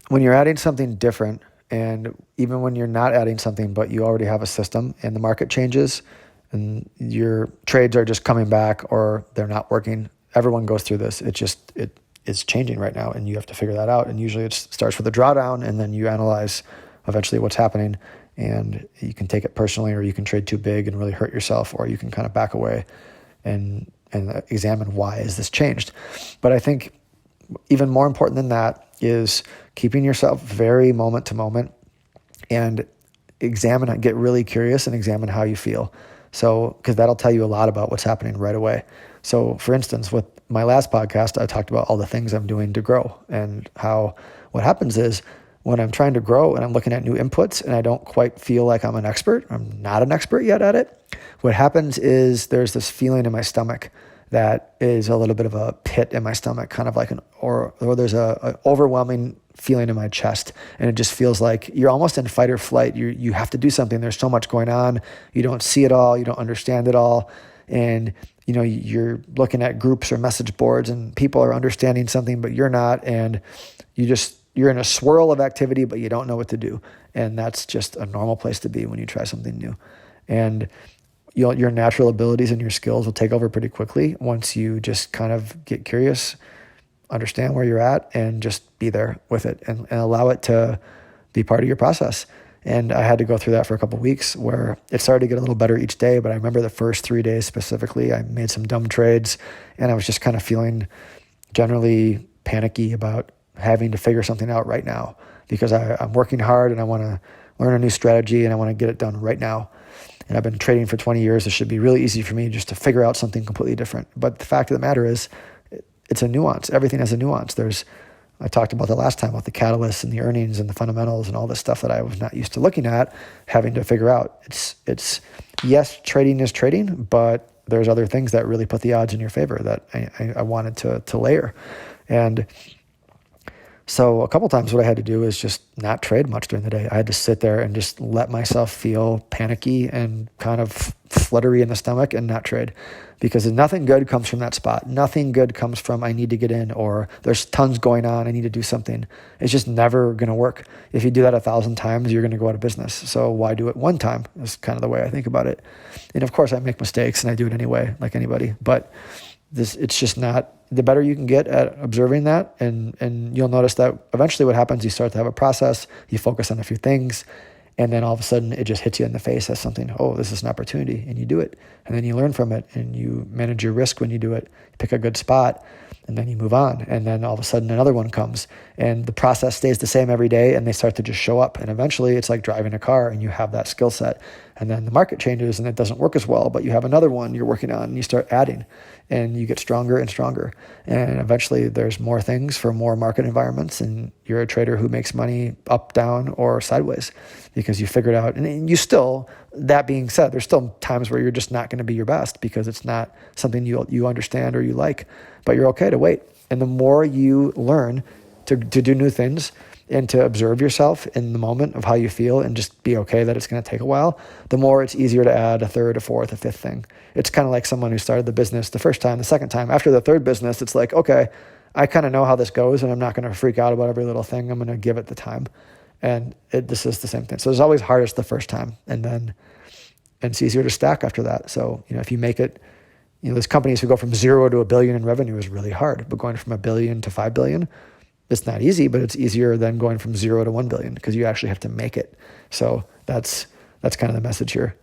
when you're adding something different, and even when you're not adding something, but you already have a system and the market changes and your trades are just coming back or they're not working, everyone goes through this. It is changing right now, and you have to figure that out. And usually it starts with a drawdown, and then you analyze eventually what's happening, and you can take it personally, or you can trade too big and really hurt yourself, or you can kind of back away and examine why is this changed. But I think even more important than that is keeping yourself very moment to moment and get really curious and examine how you feel. So, because that'll tell you a lot about what's happening right away. So, for instance, with my last podcast, I talked about all the things I'm doing to grow, and how what happens is when I'm trying to grow and I'm looking at new inputs and I don't quite feel like I'm an expert, I'm not an expert yet at it. What happens is there's this feeling in my stomach that is a little bit of a pit in my stomach, kind of like or there's a overwhelming feeling in my chest, and it just feels like you're almost in fight or flight. You have to do something. There's so much going on. You don't see it all. You don't understand it all. And you're looking at groups or message boards and people are understanding something, but you're not. And you're in a swirl of activity, but you don't know what to do. And that's just a normal place to be when you try something new. And your natural abilities and your skills will take over pretty quickly once you just kind of get curious, understand where you're at, and just be there with it and allow it to be part of your process. And I had to go through that for a couple of weeks where it started to get a little better each day. But I remember the first 3 days specifically, I made some dumb trades, and I was just kind of feeling generally panicky about having to figure something out right now, because I'm working hard and I want to learn a new strategy and I want to get it done right now. And I've been trading for 20 years. It should be really easy for me just to figure out something completely different. But the fact of the matter is, it's a nuance. Everything has a nuance. I talked about the last time about the catalysts and the earnings and the fundamentals and all this stuff that I was not used to looking at, having to figure out. It's yes, trading is trading, but there's other things that really put the odds in your favor that I wanted to layer. And so a couple times what I had to do is just not trade much during the day. I had to sit there and just let myself feel panicky and kind of fluttery in the stomach and not trade, because nothing good comes from that spot. Nothing good comes from I need to get in, or there's tons going on, I need to do something. It's just never going to work. If you do that 1,000 times, you're going to go out of business. So why do it one time is kind of the way I think about it. And of course I make mistakes and I do it anyway, like anybody, but it's just not. The better you can get at observing that, and you'll notice that eventually what happens, you start to have a process, you focus on a few things, and then all of a sudden it just hits you in the face as something, oh, this is an opportunity, and you do it. And then you learn from it, and you manage your risk when you do it, you pick a good spot, and then you move on. And then all of a sudden another one comes, and the process stays the same every day, and they start to just show up. And eventually it's like driving a car, and you have that skill set. And then the market changes and it doesn't work as well, but you have another one you're working on, and you start adding, and you get stronger and stronger. And eventually there's more things for more market environments, and you're a trader who makes money up, down, or sideways, because you figured out. And you still, that being said, there's still times where you're just not going to be your best because it's not something you understand or you like, but you're okay to wait. And the more you learn to do new things and to observe yourself in the moment of how you feel and just be okay that it's going to take a while, the more it's easier to add a third, a fourth, a fifth thing. It's kind of like someone who started the business the first time, the second time. After the third business, it's like, okay, I kind of know how this goes, and I'm not going to freak out about every little thing. I'm going to give it the time. And this is the same thing. So it's always hardest the first time, and it's easier to stack after that. So, if you make it, there's companies who go from 0 to $1 billion in revenue is really hard, but going from $1 billion to $5 billion, it's not easy, but it's easier than going from 0 to $1 billion, because you actually have to make it. So that's kind of the message here.